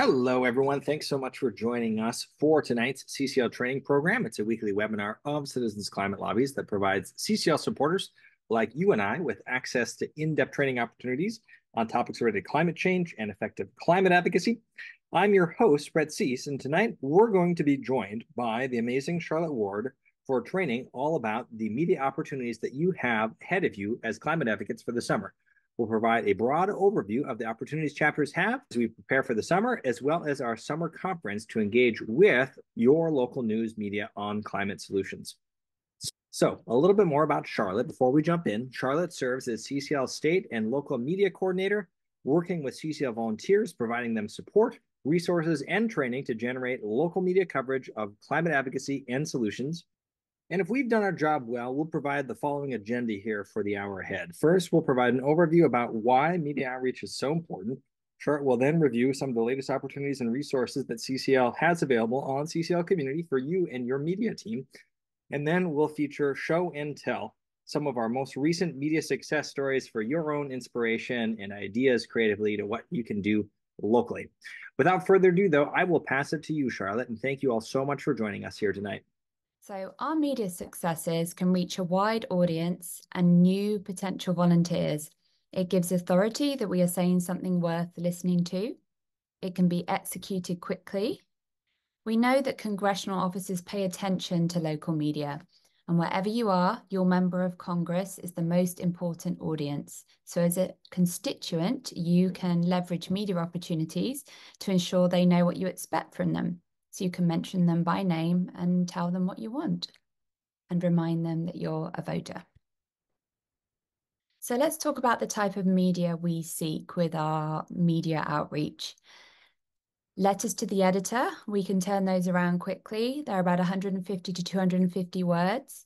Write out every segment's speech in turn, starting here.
Hello, everyone. Thanks so much for joining us for tonight's CCL training program. It's a weekly webinar of Citizens Climate Lobbies that provides CCL supporters like you and I with access to in-depth training opportunities on topics related to climate change and effective climate advocacy. I'm your host, Brett Cease, and tonight we're going to be joined by the amazing Charlotte Ward for training all about the media opportunities that you have ahead of you as climate advocates for the summer. We'll provide a broad overview of the opportunities chapters have as we prepare for the summer, as well as our summer conference to engage with your local news media on climate solutions. So, a little bit more about Charlotte before we jump in. Charlotte serves as CCL state and local media coordinator, working with CCL volunteers, providing them support, resources, and training to generate local media coverage of climate advocacy and solutions. And if we've done our job well, we'll provide the following agenda here for the hour ahead. First, we'll provide an overview about why media outreach is so important. Chart will then review some of the latest opportunities and resources that CCL has available on CCL Community for you and your media team. And then we'll feature show and tell, some of our most recent media success stories for your own inspiration and ideas creatively to what you can do locally. Without further ado, though, I will pass it to you, Charlotte, and thank you all so much for joining us here tonight. So our media successes can reach a wide audience and new potential volunteers. It gives authority that we are saying something worth listening to. It can be executed quickly. We know that congressional offices pay attention to local media, and wherever you are, your member of Congress is the most important audience. So as a constituent, you can leverage media opportunities to ensure they know what you expect from them. So you can mention them by name and tell them what you want and remind them that you're a voter. So let's talk about the type of media we seek with our media outreach. Letters to the editor, we can turn those around quickly. They're about 150 to 250 words.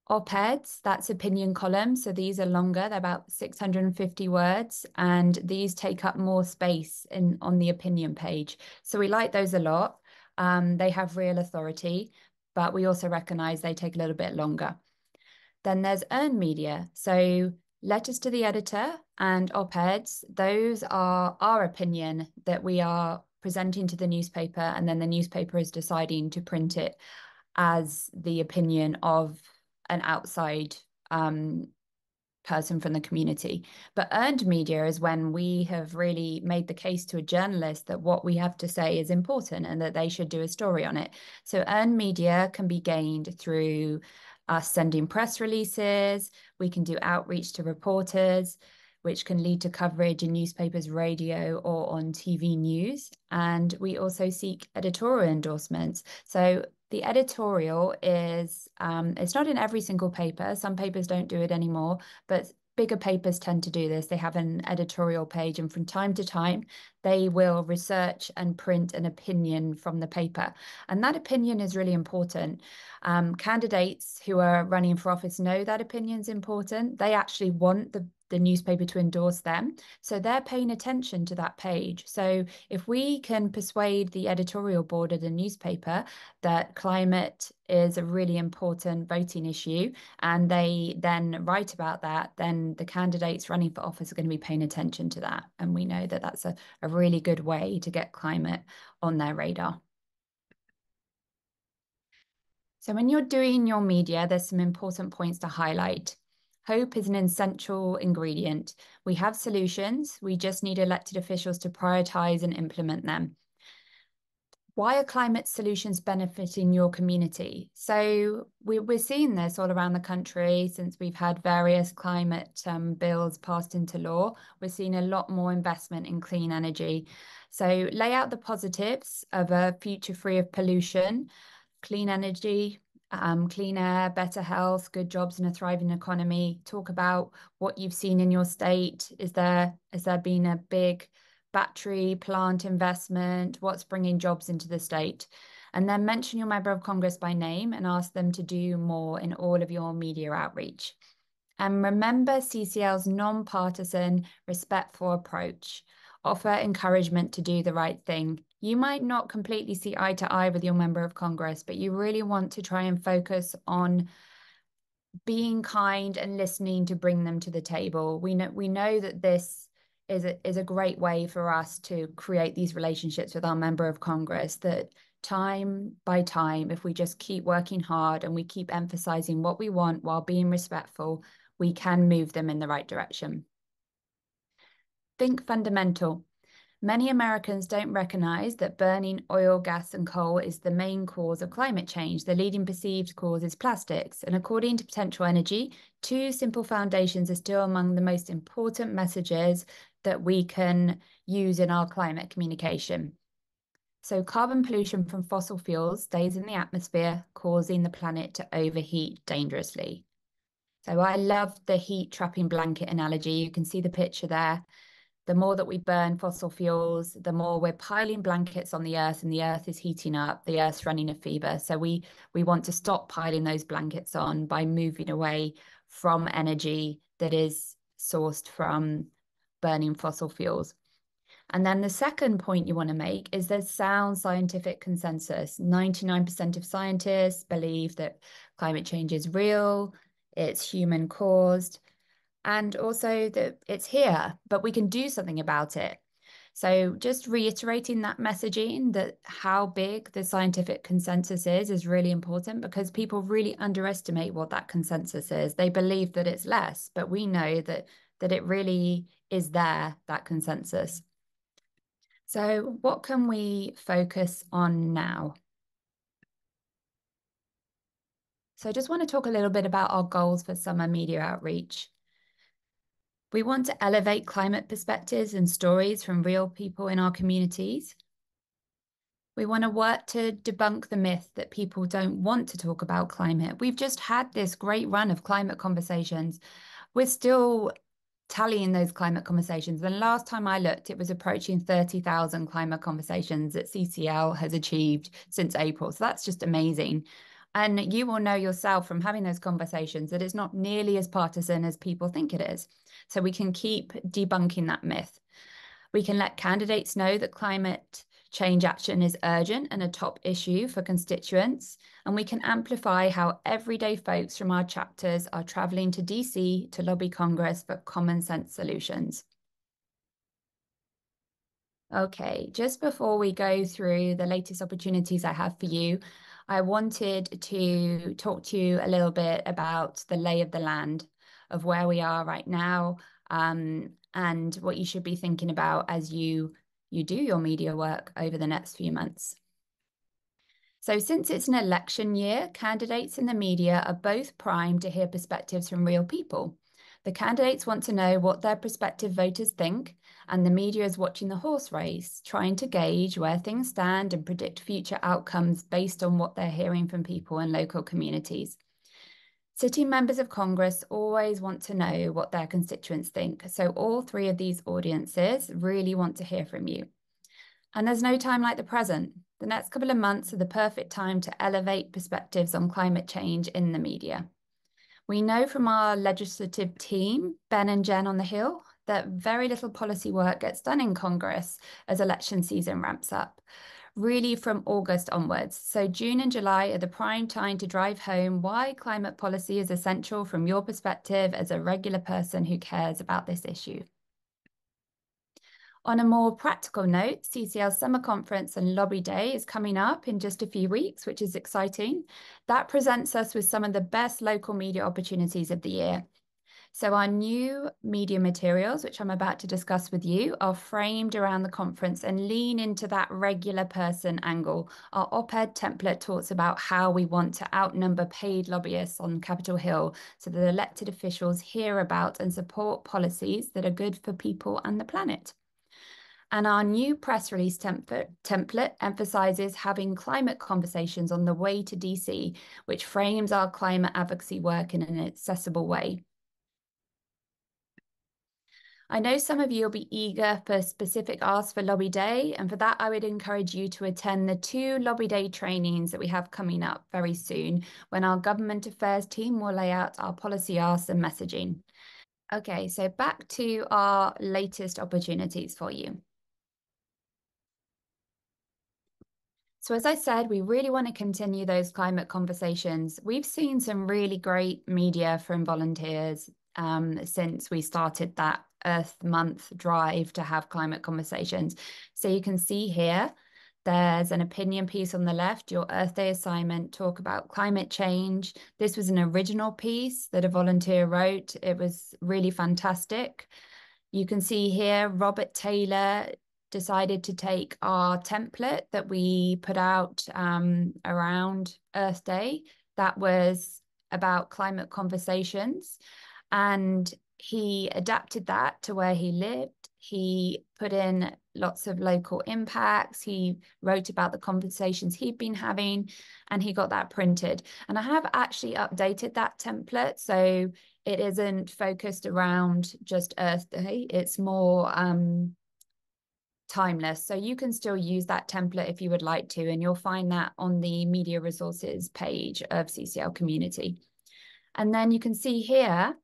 Op-eds, that's opinion columns. So these are longer, they're about 650 words, and these take up more space on the opinion page. So we like those a lot. They have real authority, but we also recognize they take a little bit longer. Then there's earned media. So letters to the editor and op-eds, those are our opinion that we are presenting to the newspaper, and then the newspaper is deciding to print it as the opinion of an outside person from the community. But earned media is when we have really made the case to a journalist that what we have to say is important and that they should do a story on it. So earned media can be gained through us sending press releases. We can do outreach to reporters, which can lead to coverage in newspapers, radio, or on TV news. And we also seek editorial endorsements. So the editorial is, it's not in every single paper. Some papers don't do it anymore, but bigger papers tend to do this. They have an editorial page, and from time to time, they will research and print an opinion from the paper. And that opinion is really important. Candidates who are running for office know that opinion is important. They actually want the newspaper to endorse them. So they're paying attention to that page. So if we can persuade the editorial board of the newspaper that climate is a really important voting issue, and they then write about that, then the candidates running for office are going to be paying attention to that. And we know that that's a really good way to get climate on their radar. So when you're doing your media, there's some important points to highlight. Hope is an essential ingredient. We have solutions. We just need elected officials to prioritize and implement them. Why are climate solutions benefiting your community? So we're seeing this all around the country since we've had various climate bills passed into law. We're seeing a lot more investment in clean energy. So lay out the positives of a future free of pollution, clean energy, clean air, better health, good jobs and a thriving economy. Talk about what you've seen in your state. Has there been a big battery plant investment? What's bringing jobs into the state? And then mention your member of Congress by name and ask them to do more in all of your media outreach. And remember CCL's non-partisan, respectful approach. Offer encouragement to do the right thing. You might not completely see eye to eye with your member of Congress, but you really want to try and focus on being kind and listening to bring them to the table. We know that this is a great way for us to create these relationships with our member of Congress that time by time, if we just keep working hard and we keep emphasizing what we want while being respectful, we can move them in the right direction. Think fundamental. Many Americans don't recognize that burning oil, gas, and coal is the main cause of climate change. The leading perceived cause is plastics. And according to Potential Energy, two simple foundations are still among the most important messages that we can use in our climate communication. So, carbon pollution from fossil fuels stays in the atmosphere, causing the planet to overheat dangerously. So, I love the heat trapping blanket analogy. You can see the picture there. The more that we burn fossil fuels, the more we're piling blankets on the earth, and the earth is heating up, the earth's running a fever. So we want to stop piling those blankets on by moving away from energy that is sourced from burning fossil fuels. And then the second point you want to make is there's sound scientific consensus. 99% of scientists believe that climate change is real, it's human caused, and also that it's here, but we can do something about it. So just reiterating that messaging, that how big the scientific consensus is really important, because people really underestimate what that consensus is. They believe that it's less, but we know that it really is there, that consensus. So what can we focus on now? So I just want to talk a little bit about our goals for summer media outreach. We want to elevate climate perspectives and stories from real people in our communities. We want to work to debunk the myth that people don't want to talk about climate. We've just had this great run of climate conversations. We're still tallying those climate conversations. The last time I looked, it was approaching 30,000 climate conversations that CCL has achieved since April. So that's just amazing. And you will know yourself from having those conversations that it's not nearly as partisan as people think it is. So we can keep debunking that myth. We can let candidates know that climate change action is urgent and a top issue for constituents. And we can amplify how everyday folks from our chapters are traveling to DC to lobby Congress for common sense solutions. Okay, just before we go through the latest opportunities I have for you, I wanted to talk to you a little bit about the lay of the land of where we are right now, and what you should be thinking about as you do your media work over the next few months. So since it's an election year, candidates in the media are both primed to hear perspectives from real people. The candidates want to know what their prospective voters think, and the media is watching the horse race, trying to gauge where things stand and predict future outcomes based on what they're hearing from people in local communities. Sitting members of Congress always want to know what their constituents think, so all three of these audiences really want to hear from you. And there's no time like the present. The next couple of months are the perfect time to elevate perspectives on climate change in the media. We know from our legislative team, Ben and Jen on the Hill, that very little policy work gets done in Congress as election season ramps up, really from August onwards. So June and July are the prime time to drive home why climate policy is essential from your perspective as a regular person who cares about this issue. On a more practical note, CCL Summer Conference and Lobby Day is coming up in just a few weeks, which is exciting. That presents us with some of the best local media opportunities of the year. So our new media materials, which I'm about to discuss with you, are framed around the conference and lean into that regular person angle. Our op-ed template talks about how we want to outnumber paid lobbyists on Capitol Hill so that elected officials hear about and support policies that are good for people and the planet. And our new press release template emphasizes having climate conversations on the way to DC, which frames our climate advocacy work in an accessible way. I know some of you will be eager for specific asks for Lobby Day, and for that I would encourage you to attend the 2 Lobby Day trainings that we have coming up very soon, when our government affairs team will lay out our policy asks and messaging. Okay, so back to our latest opportunities for you. So as I said, we really want to continue those climate conversations. We've seen some really great media from volunteers since we started that Earth Month drive to have climate conversations. So you can see here, there's an opinion piece on the left, your Earth Day assignment, talk about climate change. This was an original piece that a volunteer wrote. It was really fantastic. You can see here, Robert Taylor decided to take our template that we put out around Earth Day that was about climate conversations, and he adapted that to where he lived. He put in lots of local impacts. He wrote about the conversations he'd been having, and he got that printed. And I have actually updated that template, so it isn't focused around just Earth Day. It's more timeless. So you can still use that template if you would like to, and you'll find that on the media resources page of CCL Community. And then you can see here,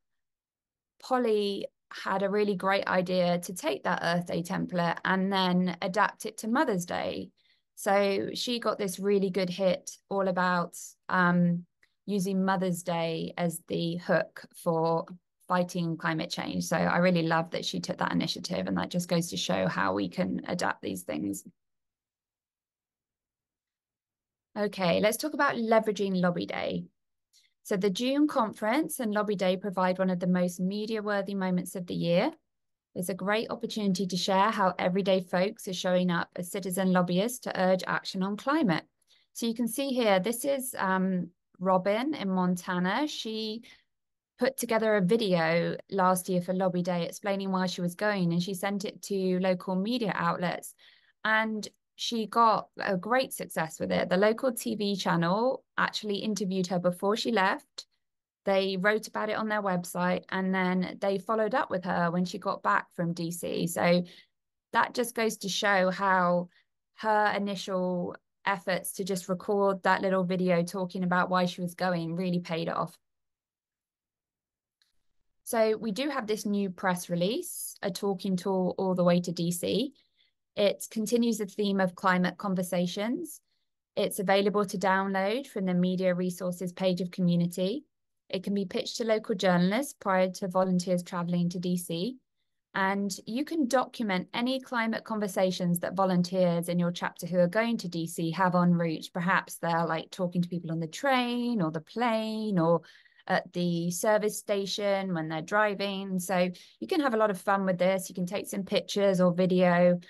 Polly had a really great idea to take that Earth Day template and then adapt it to Mother's Day. So she got this really good hit all about using Mother's Day as the hook for fighting climate change. So I really love that she took that initiative, and that just goes to show how we can adapt these things. Okay, let's talk about leveraging Lobby Day. So the June conference and Lobby Day provide one of the most media-worthy moments of the year. It's a great opportunity to share how everyday folks are showing up as citizen lobbyists to urge action on climate. So you can see here, this is Robin in Montana. She put together a video last year for Lobby Day explaining why she was going, and she sent it to local media outlets. And she got a great success with it. The local TV channel actually interviewed her before she left. They wrote about it on their website, and then they followed up with her when she got back from DC. So that just goes to show how her initial efforts to just record that little video talking about why she was going really paid off. So we do have this new press release, a talking tour all the way to DC. It continues the theme of climate conversations. It's available to download from the media resources page of Community. It can be pitched to local journalists prior to volunteers traveling to DC. And you can document any climate conversations that volunteers in your chapter who are going to DC have en route. Perhaps they're like talking to people on the train or the plane or at the service station when they're driving. So you can have a lot of fun with this. You can take some pictures or video,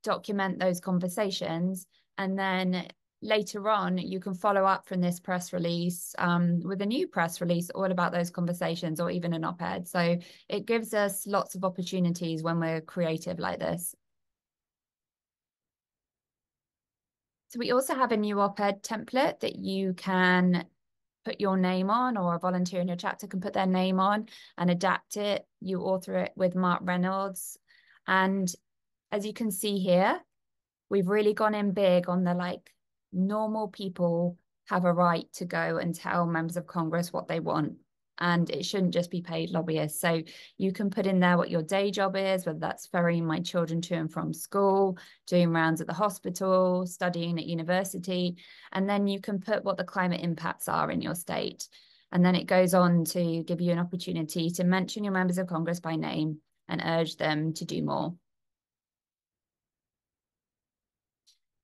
document those conversations, and then later on, you can follow up from this press release with a new press release all about those conversations, or even an op-ed. So it gives us lots of opportunities when we're creative like this. So we also have a new op-ed template that you can put your name on, or a volunteer in your chapter can put their name on and adapt it. You author it with Mark Reynolds. And as you can see here, we've really gone in big on the normal people have a right to go and tell members of Congress what they want. And it shouldn't just be paid lobbyists. So you can put in there what your day job is, whether that's ferrying my children to and from school, doing rounds at the hospital, studying at university. And then you can put what the climate impacts are in your state. And then it goes on to give you an opportunity to mention your members of Congress by name and urge them to do more.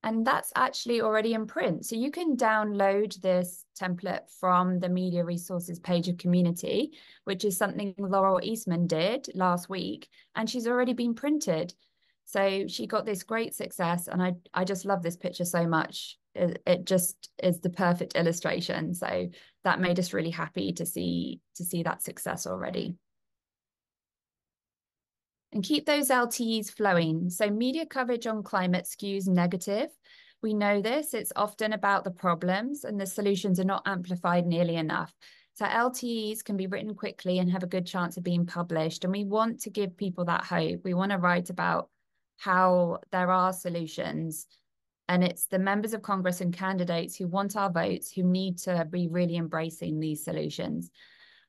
And that's actually already in print. So you can download this template from the media resources page of Community, which is something Laurel Eastman did last week, and she's already been printed. So she got this great success, and I just love this picture so much. It just is the perfect illustration. So that made us really happy to see that success already. And keep those LTEs flowing. So media coverage on climate skews negative. We know this. It's often about the problems, and the solutions are not amplified nearly enough. So LTEs can be written quickly and have a good chance of being published. And we want to give people that hope. We want to write about how there are solutions. And it's the members of Congress and candidates who want our votes who need to be really embracing these solutions.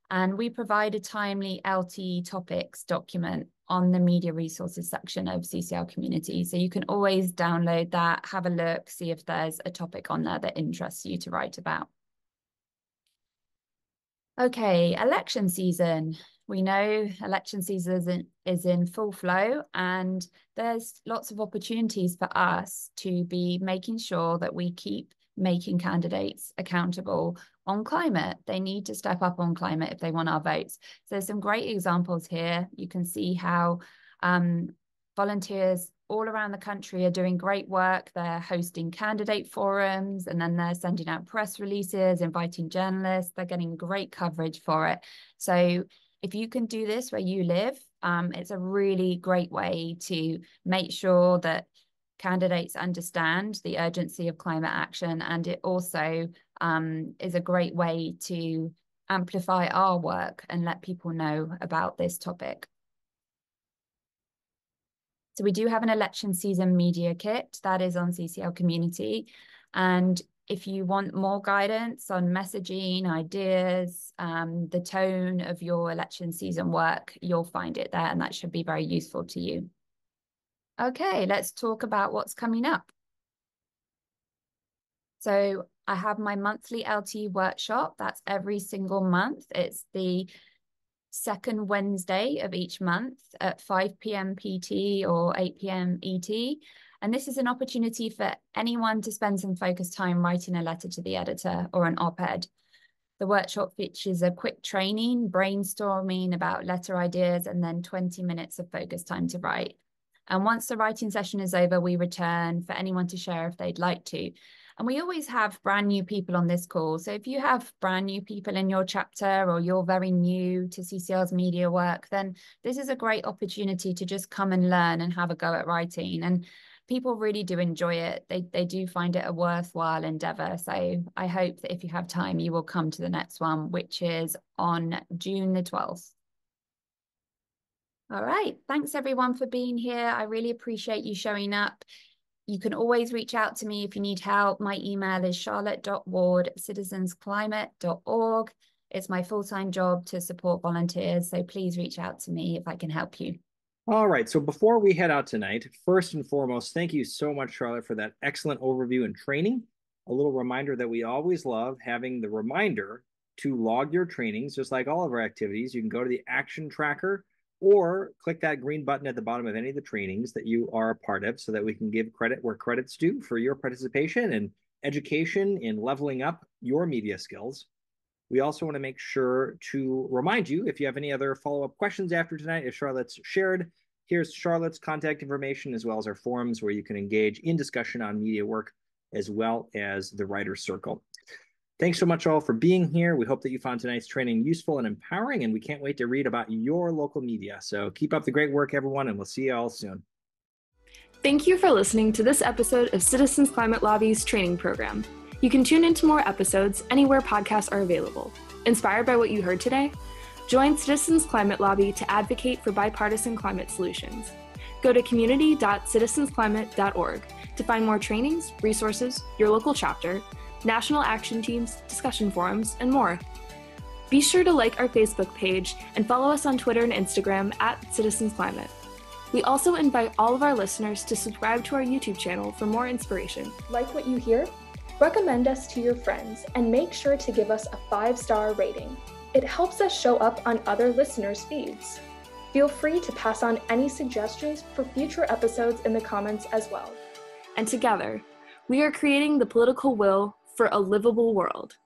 And we provide a timely LTE topics document on the media resources section of CCL Community. So you can always download that, have a look, see if there's a topic on there that interests you to write about. Okay, election season. We know election season is in full flow, and there's lots of opportunities for us to be making sure that we keep making candidates accountable on climate. They need to step up on climate if they want our votes. So there's some great examples here. You can see how volunteers all around the country are doing great work. They're hosting candidate forums, and then they're sending out press releases, inviting journalists. They're getting great coverage for it. So if you can do this where you live, it's a really great way to make sure that candidates understand the urgency of climate action. And it also is a great way to amplify our work and let people know about this topic. So we do have an election season media kit that is on CCL Community. And if you want more guidance on messaging, ideas, the tone of your election season work, you'll find it there, and that should be very useful to you. Okay, let's talk about what's coming up. So I have my monthly LT workshop. That's every single month. It's the second Wednesday of each month at 5 p.m. PT or 8 p.m. ET. And this is an opportunity for anyone to spend some focused time writing a letter to the editor or an op-ed. The workshop features a quick training, brainstorming about letter ideas, and then 20 minutes of focused time to write. And once the writing session is over, we return for anyone to share if they'd like to. And we always have brand new people on this call. So if you have brand new people in your chapter, or you're very new to CCL's media work, then this is a great opportunity to just come and learn and have a go at writing. And people really do enjoy it. They do find it a worthwhile endeavor. So I hope that if you have time, you will come to the next one, which is on June the 12th. All right. Thanks everyone for being here. I really appreciate you showing up. You can always reach out to me if you need help. My email is charlotte.ward@citizensclimate.org. It's my full-time job to support volunteers, so please reach out to me if I can help you. All right, so before we head out tonight, first and foremost, thank you so much, Charlotte, for that excellent overview and training. A little reminder that we always love having the reminder to log your trainings, just like all of our activities. You can go to the action tracker or click that green button at the bottom of any of the trainings that you are a part of, so that we can give credit where credit's due for your participation and education in leveling up your media skills. We also want to make sure to remind you, if you have any other follow-up questions after tonight, as Charlotte's shared, here's Charlotte's contact information, as well as our forums where you can engage in discussion on media work, as well as the Writer's Circle. Thanks so much all for being here. We hope that you found tonight's training useful and empowering, and we can't wait to read about your local media. So keep up the great work, everyone, and we'll see you all soon. Thank you for listening to this episode of Citizens Climate Lobby's training program. You can tune into more episodes anywhere podcasts are available. Inspired by what you heard today? Join Citizens Climate Lobby to advocate for bipartisan climate solutions. Go to community.citizensclimate.org to find more trainings, resources, your local chapter, national action teams, discussion forums, and more. Be sure to like our Facebook page and follow us on Twitter and Instagram @CitizensClimate. We also invite all of our listeners to subscribe to our YouTube channel for more inspiration. Like what you hear? Recommend us to your friends and make sure to give us a 5-star rating. It helps us show up on other listeners' feeds. Feel free to pass on any suggestions for future episodes in the comments as well. And together, we are creating the political will for a livable world.